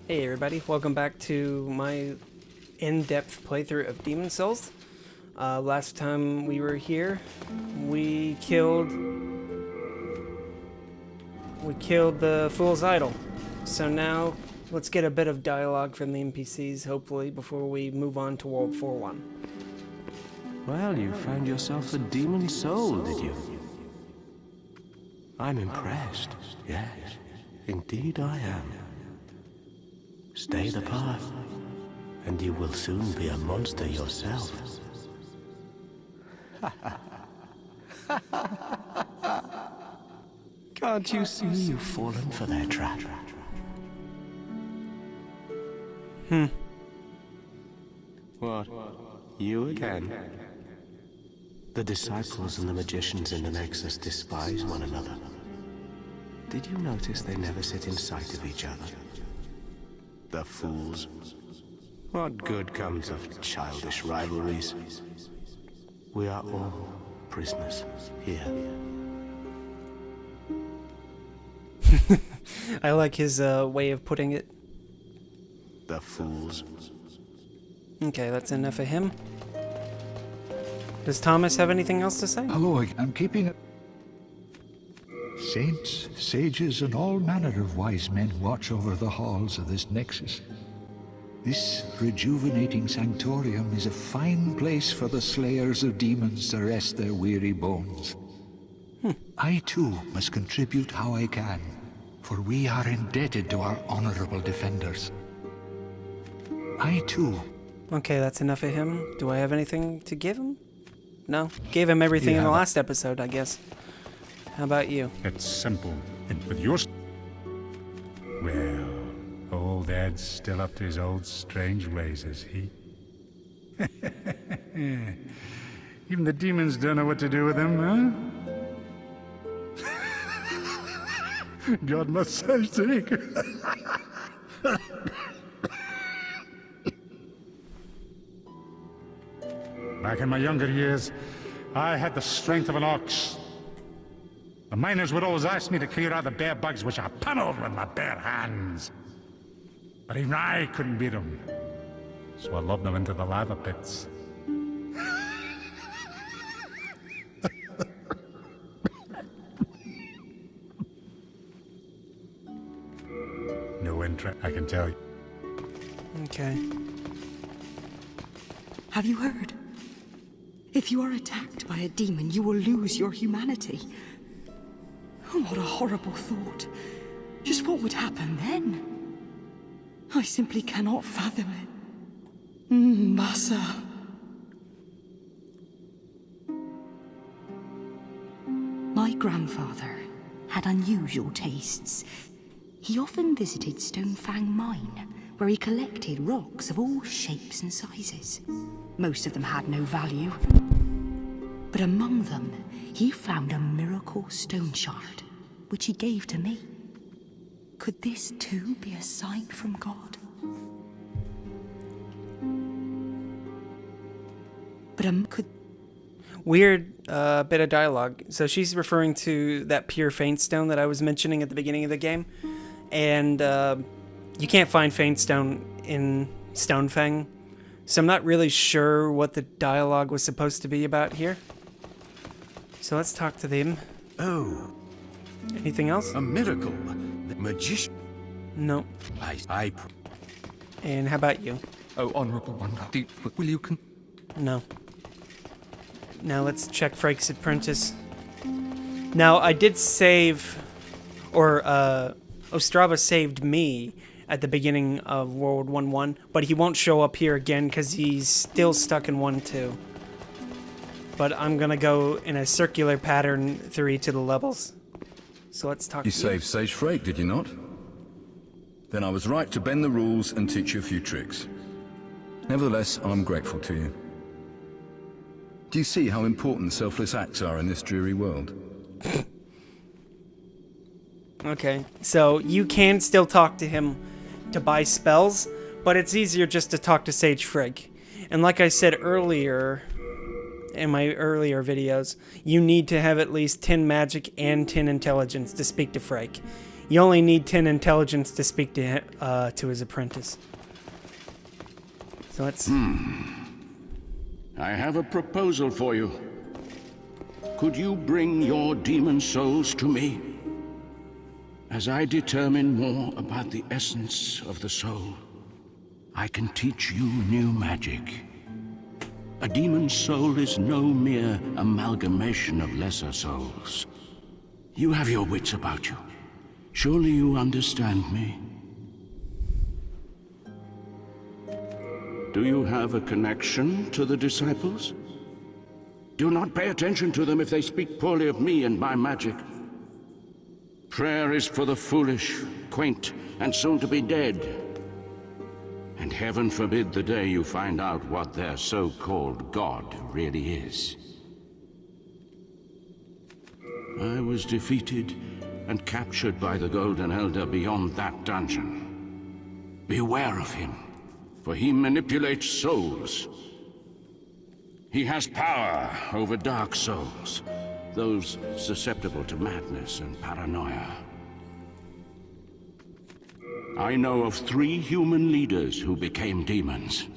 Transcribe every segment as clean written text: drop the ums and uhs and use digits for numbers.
Hey everybody, welcome back to my in-depth playthrough of Demon Souls. Last time we were here, we killed the Fool's Idol. So now, let's get a bit of dialogue from the NPCs, hopefully, before we move on to World 4-1. Well, you found yourself a demon soul, did you? I'm impressed. Yes, indeed I am. Stay the path, and you will soon be a monster yourself. Can't you see you've fallen for their trap? What? You again? The disciples and the magicians in the Nexus despise one another. Did you notice they never sit in sight of each other? The fools. What good comes of childish rivalries? We are all prisoners here. I like his way of putting it. The fools. Okay, that's enough of him. Does Thomas have anything else to say? Hello, I'm keeping it. Saints, sages, and all manner of wise men watch over the halls of this nexus. This rejuvenating sanctorium is a fine place for the slayers of demons to rest their weary bones. I too must contribute how I can, for we are indebted to our honorable defenders. I too. Okay, that's enough of him. Do I have anything to give him? No? Gave him everything in the last episode, I guess. How about you? It's simple. And with yours... Well, old Ed's still up to his old strange ways, is he? Even the demons don't know what to do with him, huh? God must say sick. Back in my younger years, I had the strength of an ox. The miners would always ask me to clear out the bear bugs, which I pummeled with my bare hands. But even I couldn't beat them, so I lobbed them into the lava pits. No interest, I can tell you. Okay. Have you heard? If you are attacked by a demon, you will lose your humanity. Oh, what a horrible thought. Just what would happen then? I simply cannot fathom it. Massa. My grandfather had unusual tastes. He often visited Stonefang Mine, where he collected rocks of all shapes and sizes. Most of them had no value. But among them, he found a miracle stone shard, which he gave to me. Could this too be a sign from God? But could... Weird bit of dialogue. So she's referring to that pure Faint Stone that I was mentioning at the beginning of the game. And you can't find Faint Stone in Stonefang. So I'm not really sure what the dialogue was supposed to be about here. So let's talk to them. Oh. Anything else? A miracle. The magician. No. I. And how about you? Oh, honorable one, will you No. Now let's check Freke's apprentice. Now I did save, or Ostrava saved me at the beginning of World 1-1, but he won't show up here again because he's still stuck in 1-2. But I'm gonna go in a circular pattern through each of the levels. So let's talk. You saved Sage Freke, did you not? Then I was right to bend the rules and teach you a few tricks. Nevertheless, I'm grateful to you. Do you see how important selfless acts are in this dreary world? Okay, so you can still talk to him to buy spells, but it's easier just to talk to Sage Freke. And like I said earlier, in my earlier videos, you need to have at least 10 magic and 10 intelligence to speak to Freke. You only need 10 intelligence to speak to his apprentice. So let's... I have a proposal for you. Could you bring your demon souls to me? As I determine more about the essence of the soul, I can teach you new magic. A demon soul is no mere amalgamation of lesser souls. You have your wits about you. Surely you understand me. Do you have a connection to the disciples? Do not pay attention to them if they speak poorly of me and my magic. Prayer is for the foolish, quaint, and soon to be dead. And heaven forbid the day you find out what their so-called God really is. I was defeated and captured by the Golden Elder beyond that dungeon. Beware of him, for he manipulates souls. He has power over dark souls, those susceptible to madness and paranoia. I know of 3 human leaders who became demons.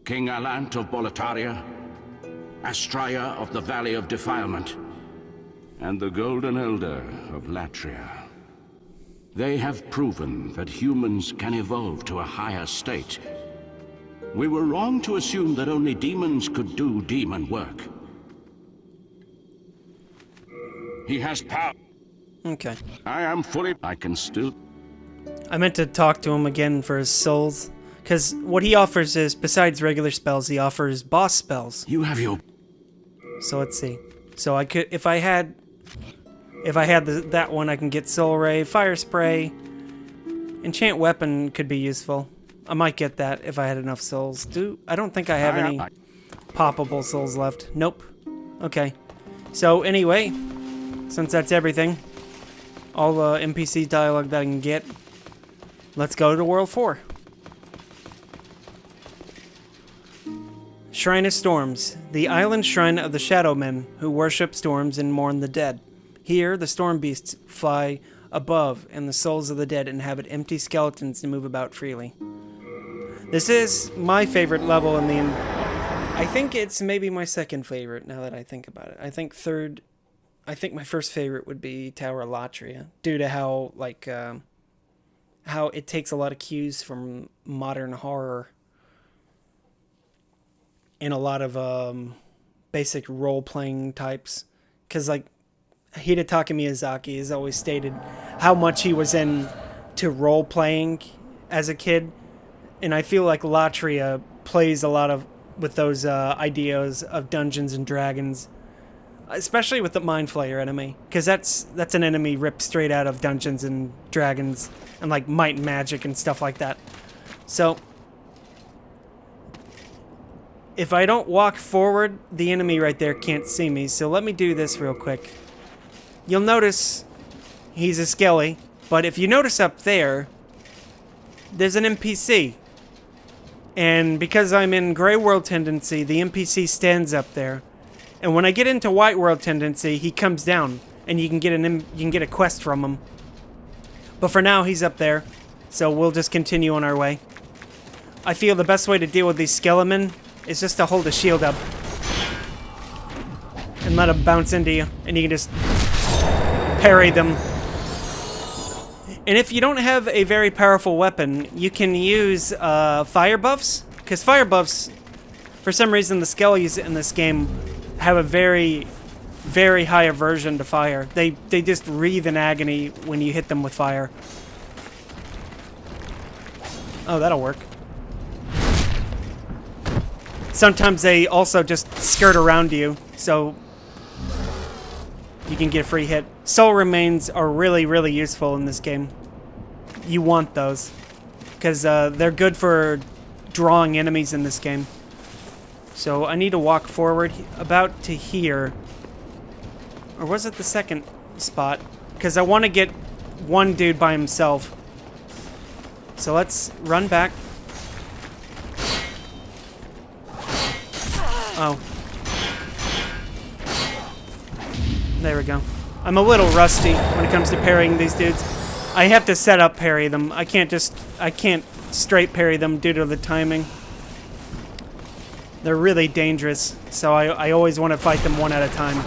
King Alant of Boletaria, Astraea of the Valley of Defilement, and the Golden Elder of Latria. They have proven that humans can evolve to a higher state. We were wrong to assume that only demons could do demon work. He has power. Okay. I can still... I meant to talk to him again for his souls. Because what he offers is, besides regular spells, he offers boss spells. You have your... So let's see. So I could, if I had that one, I can get Soul Ray, Fire Spray. Enchant Weapon could be useful. I might get that if I had enough souls. I don't think I have any poppable souls left. Nope. Okay. So anyway, since that's everything, all the NPC dialogue that I can get, let's go to World 4. Shrine of Storms, the island shrine of the Shadow Men who worship storms and mourn the dead. Here, the storm beasts fly above, and the souls of the dead inhabit empty skeletons to move about freely. This is my favorite level in the... I think it's maybe my second favorite, now that I think about it. I think my first favorite would be Tower of Latria, due to how, like, how it takes a lot of cues from modern horror and a lot of basic role-playing types. Because, like, Hidetaka Miyazaki has always stated how much he was into role-playing as a kid. And I feel like Latria plays a lot with those ideas of Dungeons and Dragons, especially with the Mind Flayer enemy, because that's an enemy ripped straight out of Dungeons and Dragons and like Might and Magic and stuff like that. So if I don't walk forward, the enemy right there can't see me. So let me do this real quick. You'll notice he's a skelly, but if you notice up there, there's an NPC. And because I'm in Grey World Tendency, the NPC stands up there. And when I get into White World Tendency, he comes down, and you can get a quest from him. But for now, he's up there, so we'll just continue on our way. I feel the best way to deal with these Skelemen is just to hold a shield up and let them bounce into you, and you can just parry them. And if you don't have a very powerful weapon, you can use fire buffs. Because fire buffs, for some reason, the skellies in this game have a very, very high aversion to fire. They just writhe in agony when you hit them with fire. Oh, that'll work. Sometimes they also just skirt around you, so you can get a free hit. Soul Remains are really, really useful in this game. You want those, because they're good for drawing enemies in this game. So I need to walk forward about to here. Or was it the second spot? Because I want to get one dude by himself. So let's run back. Oh. There we go. I'm a little rusty when it comes to parrying these dudes. I have to set up parry them. I can't straight parry them due to the timing. They're really dangerous, so I always want to fight them one at a time.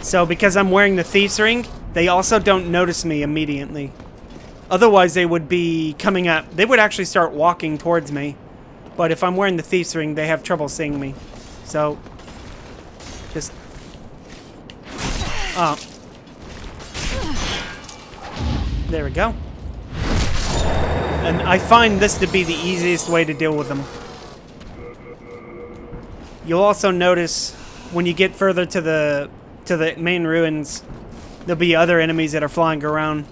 So because I'm wearing the Thief's Ring, they also don't notice me immediately. Otherwise, they would be coming up. They would actually start walking towards me. But if I'm wearing the Thief's Ring, they have trouble seeing me. So, just... Oh. There we go. And I find this to be the easiest way to deal with them. You'll also notice when you get further to the main ruins, there'll be other enemies that are flying around.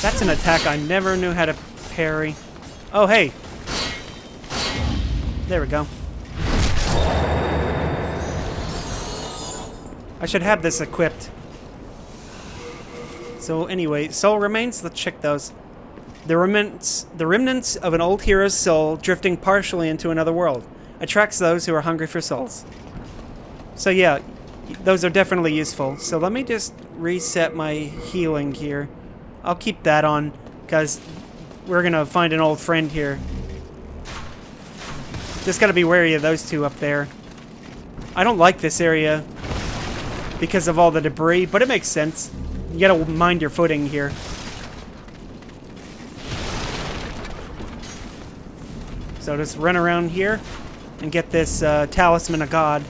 That's an attack I never knew how to parry. Oh, hey. There we go. I should have this equipped. So anyway, soul remains. Let's check those. The remnants of an old hero's soul drifting partially into another world. Attracts those who are hungry for souls. So yeah, those are definitely useful. So let me just reset my healing here. I'll keep that on, because we're going to find an old friend here. Just got to be wary of those two up there. I don't like this area because of all the debris, but it makes sense. You got to mind your footing here. So just run around here and get this Talisman of God.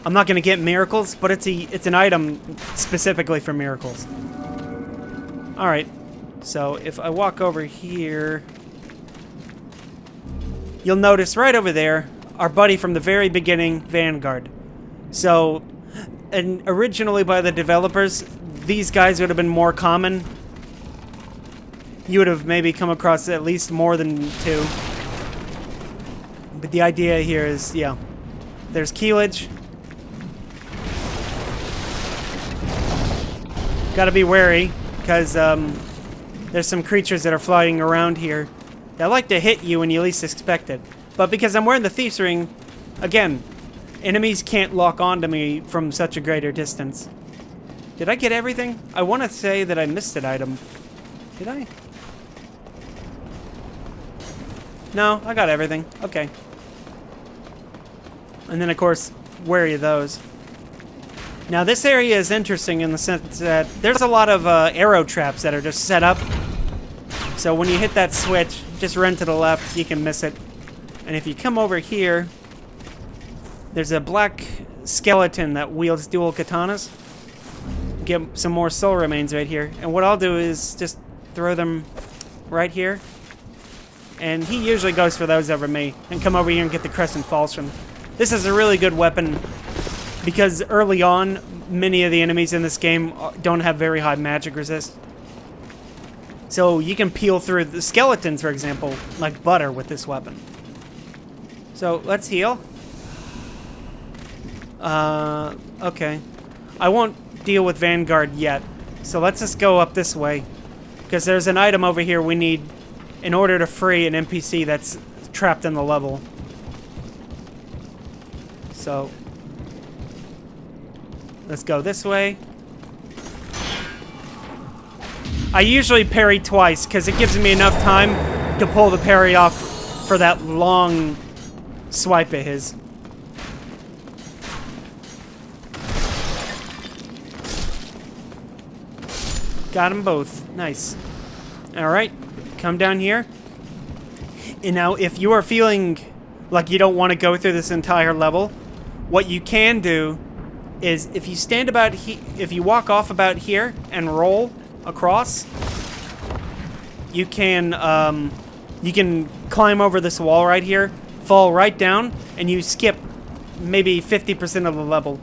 I'm not going to get miracles, but it's an item specifically for miracles. Alright, so if I walk over here, you'll notice right over there, our buddy from the very beginning, Vanguard. So, and originally by the developers, these guys would have been more common. You would have maybe come across at least more than two. But the idea here is, yeah, there's Kilij. Gotta be wary, because there's some creatures that are flying around here that like to hit you when you least expect it. But because I'm wearing the Thief's Ring, again, enemies can't lock onto me from such a greater distance. Did I get everything? I want to say that I missed an item. Did I? No, I got everything. Okay. And then, of course, wary of those. Now, this area is interesting in the sense that there's a lot of arrow traps that are just set up. So when you hit that switch, just run to the left, you can miss it. And if you come over here, there's a black skeleton that wields dual katanas. Get some more soul remains right here. And what I'll do is just throw them right here. And he usually goes for those over me. And come over here and get the Crescent Falchion. This is a really good weapon, because early on, many of the enemies in this game don't have very high magic resist. So you can peel through the skeletons, for example, like butter with this weapon. So let's heal. Okay. I won't deal with Vanguard yet. So let's just go up this way, because there's an item over here we need in order to free an NPC that's trapped in the level. So let's go this way. I usually parry twice because it gives me enough time to pull the parry off for that long swipe of his. Got them both. Nice. Alright, come down here. And now if you are feeling like you don't want to go through this entire level, what you can do is if you stand about if you walk off about here and roll across, you can climb over this wall right here, fall right down, and you skip maybe 50% of the level.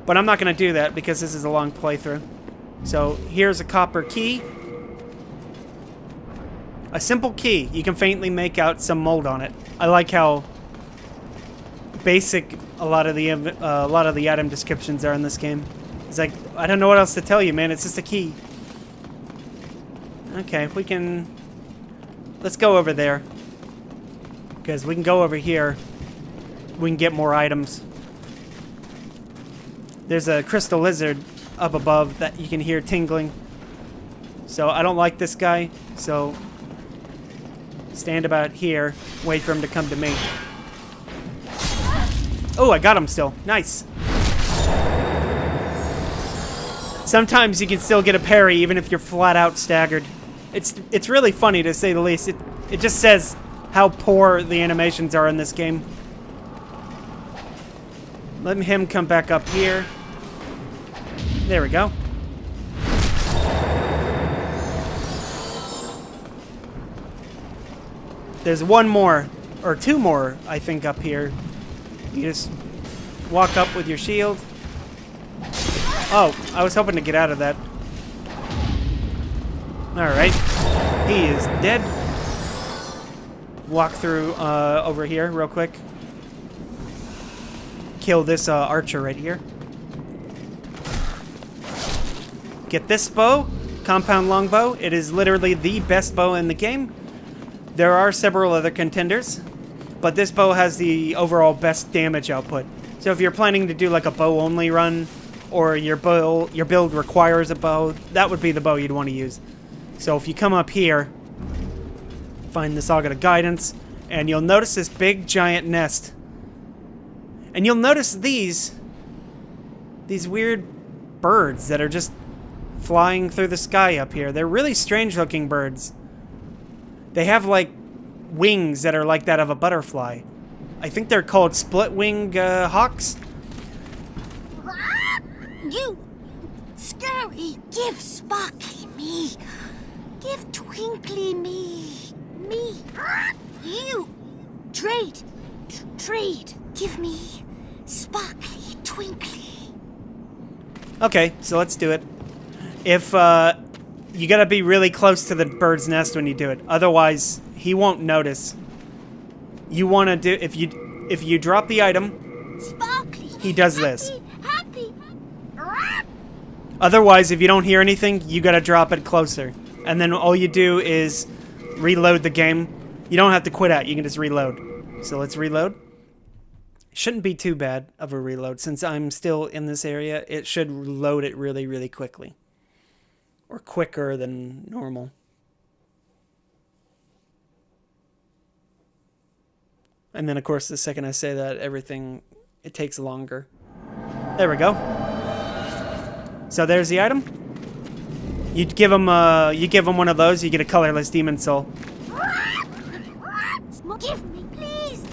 But I'm not going to do that because this is a long playthrough. So here's a copper key. A simple key. You can faintly make out some mold on it. I like how basic a lot of the item descriptions are in this game. It's like, I don't know what else to tell you, man. It's just a key. Okay, let's go over there, because we can go over here. We can get more items. There's a crystal lizard up above that you can hear tingling. So I don't like this guy, so stand about here, wait for him to come to me. Oh, I got him still. Nice. Sometimes you can still get a parry even if you're flat out staggered. It's really funny to say the least. It just says how poor the animations are in this game. Let him come back up here. There we go. There's one more, or two more, I think, up here. You just walk up with your shield. Oh, I was hoping to get out of that. Alright. He is dead. Walk through over here real quick. Kill this archer right here. Get this bow, compound longbow. It is literally the best bow in the game. There are several other contenders, but this bow has the overall best damage output. So if you're planning to do like a bow only run, or your build requires a bow, that would be the bow you'd want to use. So if you come up here, find this Augite Guidance, and you'll notice this big giant nest. And you'll notice these weird birds that are just flying through the sky up here. They're really strange looking birds. They have like wings that are like that of a butterfly. I think they're called split-wing hawks. You scary, give Sparkly me. Give Twinkly me. You trade. Give me Sparkly, Twinkly. Okay, so let's do it. If you gotta be really close to the bird's nest when you do it, otherwise he won't notice. You want to do if you drop the item, Sparkly, he does this. Happy. Otherwise, if you don't hear anything, you gotta drop it closer, and then all you do is reload the game. You don't have to quit out; you can just reload. So let's reload. Shouldn't be too bad of a reload since I'm still in this area. It should load it really, really quickly. Or quicker than normal. And then, of course, the second I say that, it takes longer. There we go. So there's the item. You give him one of those, you get a colorless demon soul. Give me, please.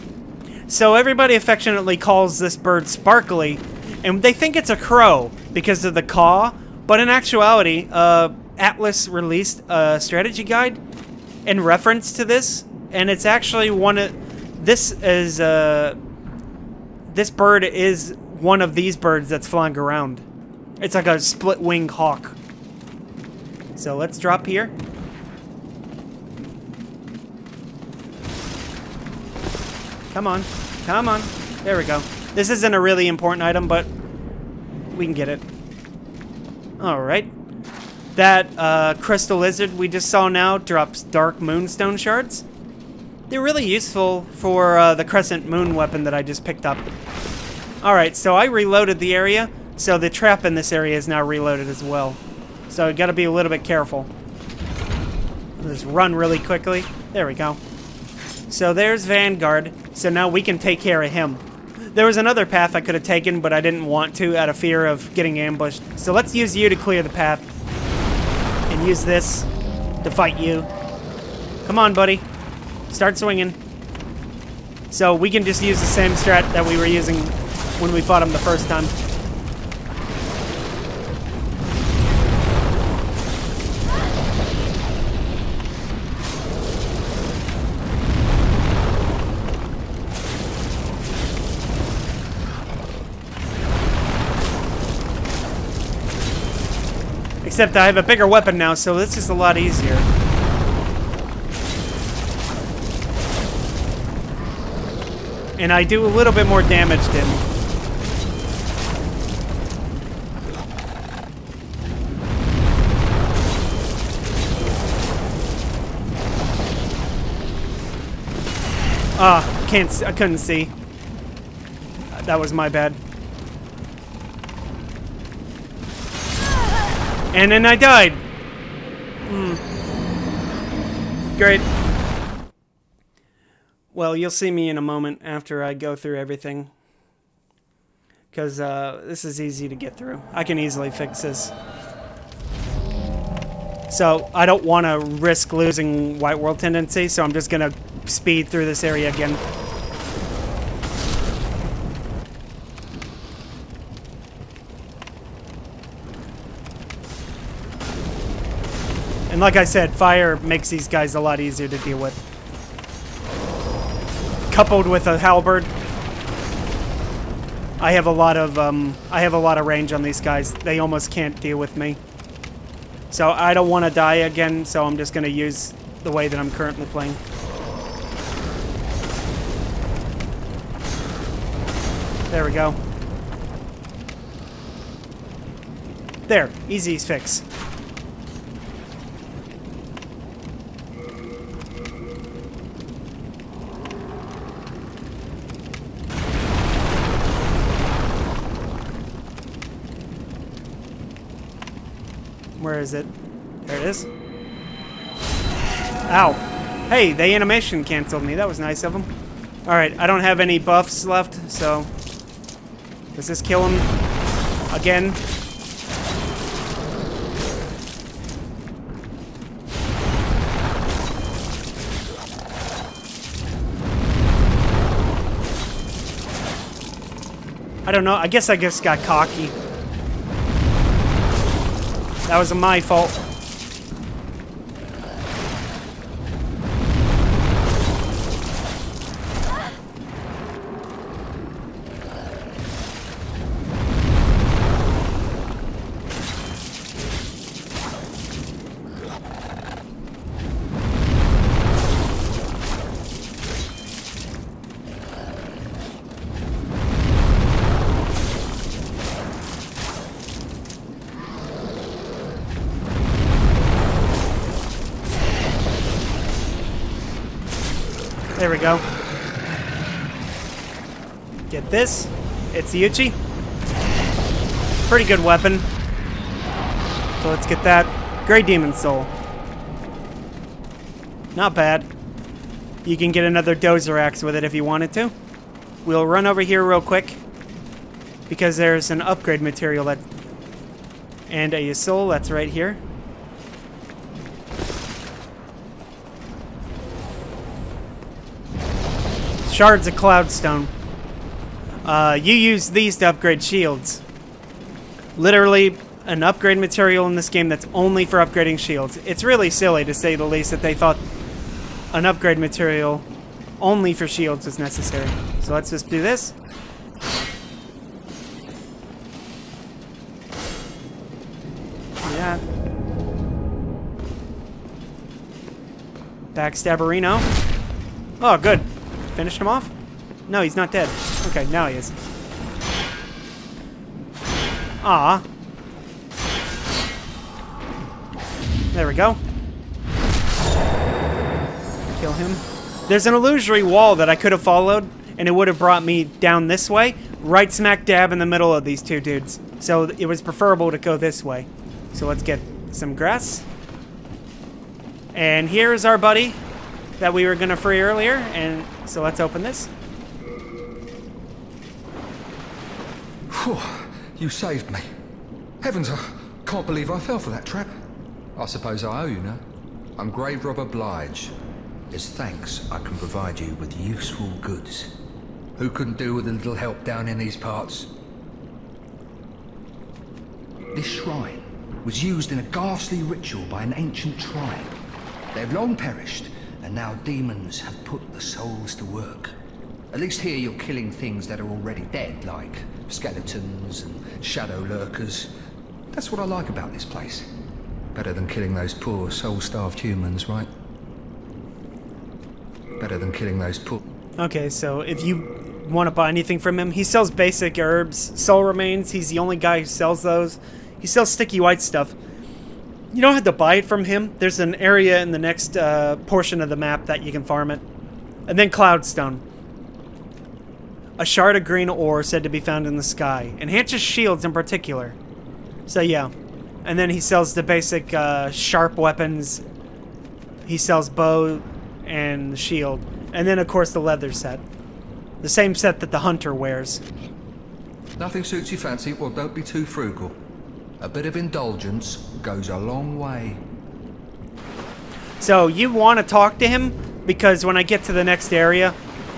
So everybody affectionately calls this bird Sparkly, and they think it's a crow because of the caw. But in actuality, Atlas released a strategy guide in reference to this, and it's actually this bird is one of these birds that's flying around. It's like a split-wing hawk. So let's drop here. Come on. There we go. This isn't a really important item, but we can get it. Alright. That crystal lizard we just saw now drops Darkmoonstone shards. They're really useful for the Crescent moon weapon that I just picked up. Alright, so I reloaded the area, so the trap in this area is now reloaded as well. So you gotta be a little bit careful. Just run really quickly. There we go. So there's Vanguard, so now we can take care of him. There was another path I could have taken, but I didn't want to out of fear of getting ambushed. So let's use you to clear the path. And use this to fight you. Come on, buddy. Start swinging. So we can just use the same strat that we were using when we fought him the first time. Except I have a bigger weapon now, so this is a lot easier. And I do a little bit more damage to him. I couldn't see. That was my bad. And then I died. Great. Well, you'll see me in a moment after I go through everything. Because this is easy to get through. I can easily fix this. So, I don't want to risk losing White World tendency, so I'm just going to speed through this area again. And like I said, fire makes these guys a lot easier to deal with. Coupled with a halberd, I have a lot of range on these guys. They almost can't deal with me. So I don't want to die again, so I'm just going to use the way that I'm currently playing. There we go. There, easy fix. Where is it? There it is. Ow. Hey, the animation canceled me. That was nice of them. Alright, I don't have any buffs left, so... Does this kill him again? I don't know. I guess I just got cocky. That was my fault. There we go. Get this. It's the Uchi. Pretty good weapon. So let's get that. Grey Demon Soul. Not bad. You can get another Dozer Axe with it if you wanted to. We'll run over here real quick. Because there's an upgrade material that... And a soul that's right here. Shards of Cloudstone. You use these to upgrade shields. Literally, an upgrade material in this game that's only for upgrading shields. It's really silly, to say the least, that they thought an upgrade material only for shields was necessary. So let's just do this. Yeah. Backstabberino. Oh, good. Finished him off? No, he's not dead. Okay, now he is. Ah. There we go. Kill him. There's an illusory wall that I could have followed, and it would have brought me down this way, right smack dab in the middle of these two dudes. So it was preferable to go this way. So let's get some grass. And here's our buddy that we were going to free earlier, and so let's open this. Whew, you saved me. Heavens, I can't believe I fell for that trap. I suppose I owe you now. I'm Graverobber Blige. As thanks, I can provide you with useful goods. Who couldn't do with a little help down in these parts? This shrine was used in a ghastly ritual by an ancient tribe. They've long perished, and now demons have put the souls to work. At least here you're killing things that are already dead, like skeletons and shadow lurkers. That's what I like about this place. Better than killing those poor, soul-starved humans, right? Better than killing those poor... Okay, so if you want to buy anything from him, he sells basic herbs, soul remains. He's the only guy who sells those. He sells sticky white stuff. You don't have to buy it from him. There's an area in the next portion of the map that you can farm it. And then Cloudstone. A shard of green ore said to be found in the sky. Enhances shields in particular. So yeah. And then he sells the basic sharp weapons. He sells bow and the shield. And then, of course, the leather set. The same set that the hunter wears. Nothing suits your fancy? Well, don't be too frugal. A bit of indulgence goes a long way. So you want to talk to him, because when I get to the next area,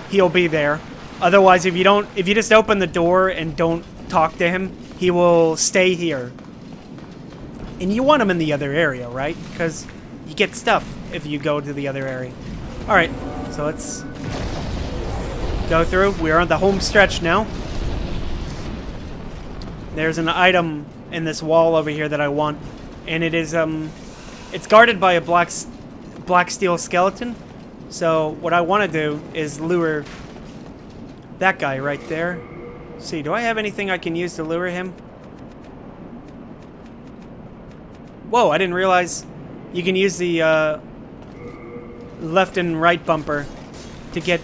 he'll be there. Otherwise, if you just open the door and don't talk to him, he will stay here. And you want him in the other area, right? Because you get stuff if you go to the other area. Alright, so let's go through. We're on the home stretch now. There's an item in this wall over here that I want. And it is, it's guarded by a black steel skeleton. So what I want to do is lure that guy right there. Let's see, do I have anything I can use to lure him? Whoa, I didn't realize you can use the left and right bumper to get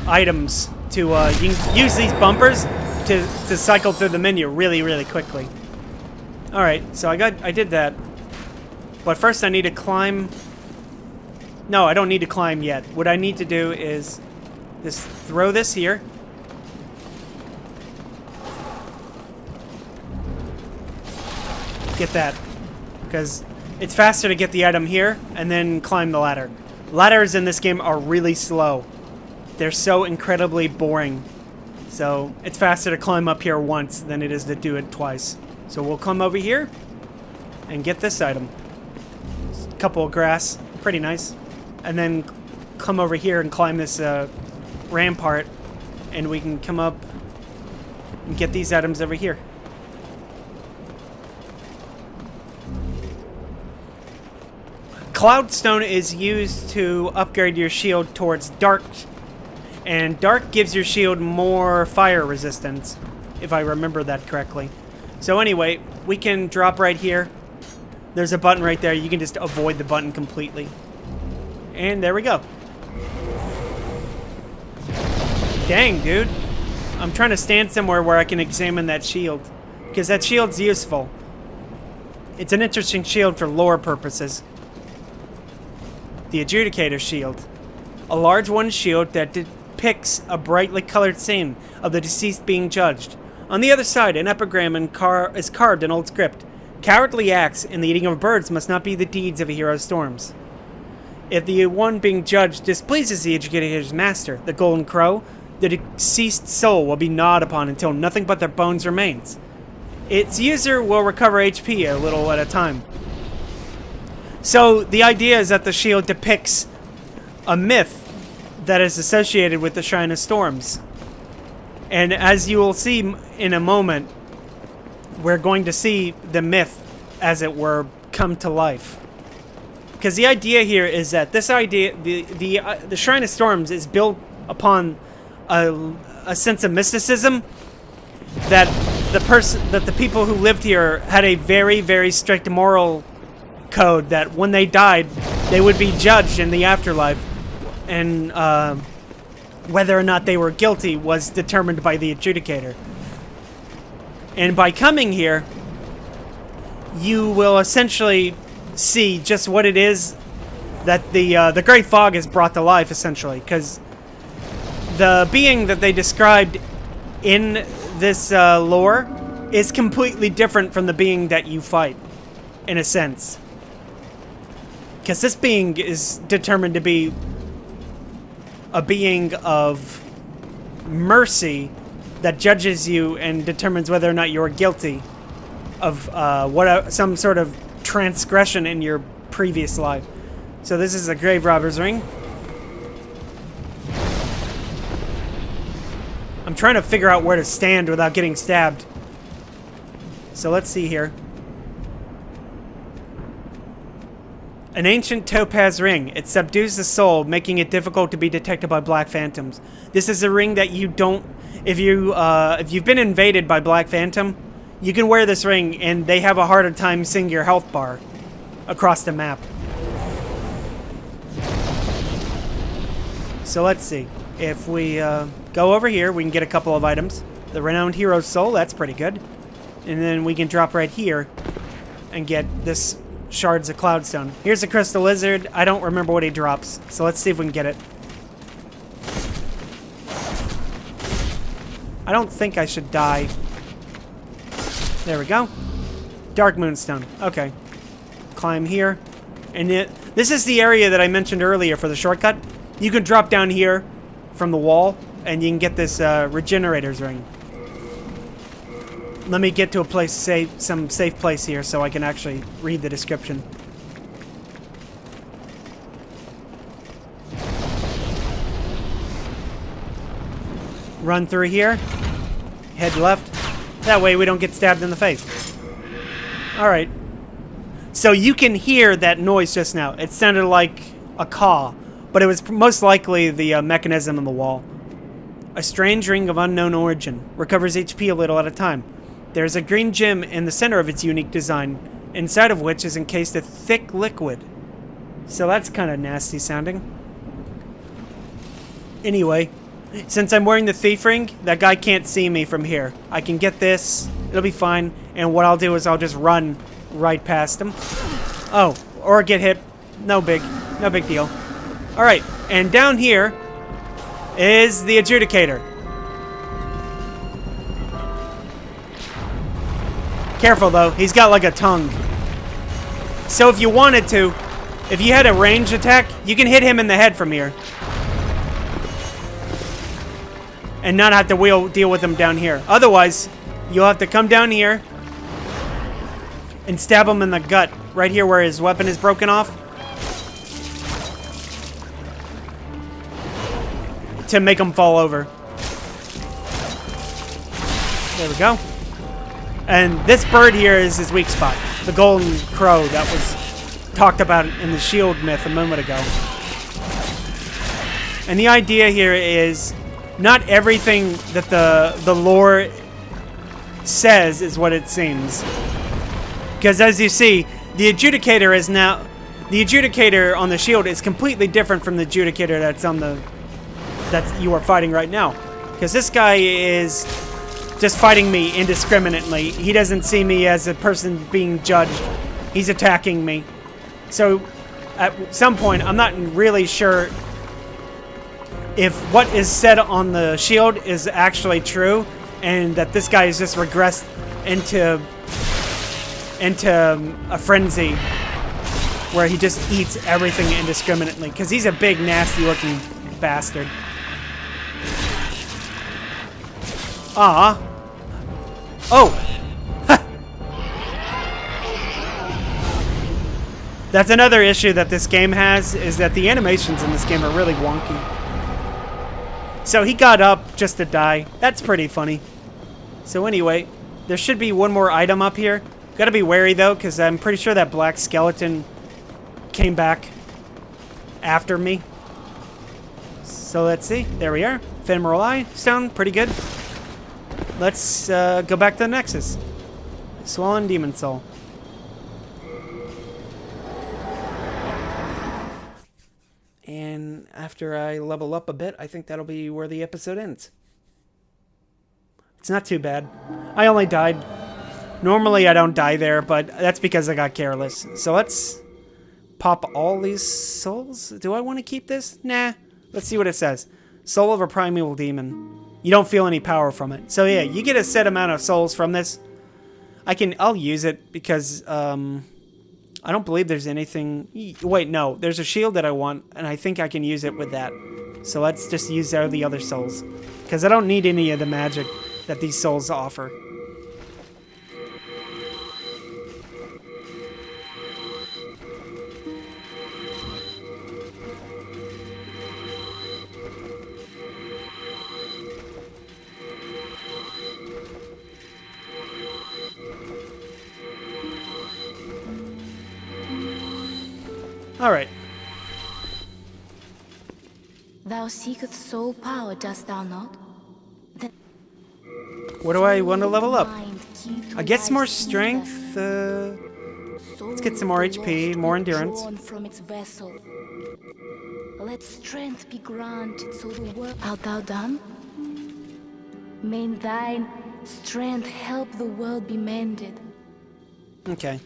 items. You can use these bumpers to cycle through the menu really, really quickly. Alright, so I did that. But first I need to climb. No, I don't need to climb yet. What I need to do is just throw this here. Get that. Because it's faster to get the item here and then climb the ladder. Ladders in this game are really slow. They're so incredibly boring. So it's faster to climb up here once than it is to do it twice. So we'll come over here and get this item. Just a couple of grass. Pretty nice. And then come over here and climb this rampart. And we can come up and get these items over here. Cloudstone is used to upgrade your shield towards dark. And dark gives your shield more fire resistance, if I remember that correctly. So anyway, we can drop right here. There's a button right there. You can just avoid the button completely. And there we go. Dang, dude. I'm trying to stand somewhere where I can examine that shield. Because that shield's useful. It's an interesting shield for lore purposes. The Adjudicator shield. A large one shield that depicts a brightly colored scene of the deceased being judged. On the other side, an epigram is carved in old script. Cowardly acts and the eating of birds must not be the deeds of a hero's storms. If the one being judged displeases the Adjudicator's master, the Golden Crow, the deceased soul will be gnawed upon until nothing but their bones remains. Its user will recover HP a little at a time. So the idea is that the shield depicts a myth that is associated with the Shrine of Storms. And as you will see in a moment, we're going to see the myth, as it were, come to life. Because the idea here is that this idea, the Shrine of Storms is built upon a sense of mysticism that the people who lived here had a very, very strict moral code that when they died, they would be judged in the afterlife, and whether or not they were guilty was determined by the Adjudicator. And by coming here, you will essentially see just what it is that the Great Fog has brought to life, essentially, because the being that they described in this lore is completely different from the being that you fight, in a sense. Because this being is determined to be a being of mercy that judges you and determines whether or not you're guilty of some sort of transgression in your previous life. So this is a Graverobber's ring. I'm trying to figure out where to stand without getting stabbed. So let's see here. An ancient topaz ring. It subdues the soul, making it difficult to be detected by black phantoms. This is a ring that you don't... If you've been invaded by black phantom, you can wear this ring and they have a harder time seeing your health bar across the map. So let's see. If we go over here, we can get a couple of items. The Renowned Hero's Soul, that's pretty good. And then we can drop right here and get this shards of Cloudstone. Here's a crystal lizard. I don't remember what he drops, so let's see if we can get it. I don't think I should die. There we go. Darkmoonstone. Okay. Climb here. And this is the area that I mentioned earlier for the shortcut. You can drop down here from the wall, and you can get this Regenerator's ring. Let me get to a place, some safe place here, so I can actually read the description. Run through here. Head left. That way we don't get stabbed in the face. Alright. So you can hear that noise just now. It sounded like a caw, but it was most likely the mechanism in the wall. A strange ring of unknown origin. Recovers HP a little at a time. There's a green gem in the center of its unique design, inside of which is encased a thick liquid. So that's kind of nasty sounding. Anyway, since I'm wearing the thief ring, that guy can't see me from here. I can get this, it'll be fine, and what I'll do is I'll just run right past him. Oh, or get hit. No big deal. Alright, and down here is the Adjudicator. Careful though, he's got like a tongue. So if you wanted to, if you had a ranged attack, you can hit him in the head from here. And not have to deal with him down here. Otherwise, you'll have to come down here and stab him in the gut, right here where his weapon is broken off. To make him fall over. There we go. And this bird here is his weak spot. The golden crow that was talked about in the shield myth a moment ago. And the idea here is not everything that the lore says is what it seems. Because as you see, the Adjudicator is now... The Adjudicator on the shield is completely different from the Adjudicator that's on the... that you are fighting right now. Because this guy is just fighting me indiscriminately. He doesn't see me as a person being judged. He's attacking me. So, at some point, I'm not really sure if what is said on the shield is actually true, and that this guy is just regressed into a frenzy where he just eats everything indiscriminately. Because he's a big, nasty-looking bastard. Ah. Oh. That's another issue that this game has, is that the animations in this game are really wonky. So he got up just to die. That's pretty funny. So anyway, there should be one more item up here. Gotta be wary though, because I'm pretty sure that black skeleton came back after me. So let's see. There we are. Ephemeral eye. Sound pretty good. Let's go back to the Nexus. Swollen Demon Soul. And after I level up a bit, I think that'll be where the episode ends. It's not too bad. I only died. Normally I don't die there, but that's because I got careless. So let's pop all these souls. Do I want to keep this? Nah. Let's see what it says. Soul of a primeval demon. You don't feel any power from it. So yeah, you get a set amount of souls from this. I'll use it because I don't believe there's anything. Wait, no, there's a shield that I want, and I think I can use it with that. So let's just use the other souls, because I don't need any of the magic that these souls offer. Alright. Thou seekest soul power, dost thou not? Then what do I want to level up? I get some more strength. Let's get some more HP, more endurance. From its vessel. Let strength be granted, so the work art thou done? May thine Strength help the world be mended. Okay.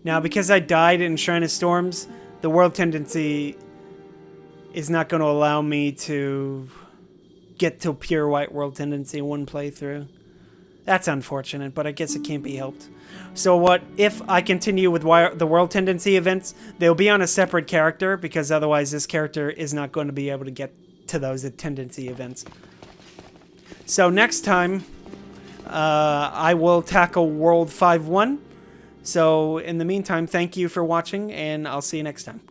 Now, because I died in Shrine of Storms, the world tendency is not going to allow me to get to pure white world tendency in one playthrough. That's unfortunate, but I guess it can't be helped. So what if I continue with the world tendency events? They'll be on a separate character, because otherwise this character is not going to be able to get to those tendency events. So next time, I will tackle World 5-1. So in the meantime, thank you for watching, and I'll see you next time.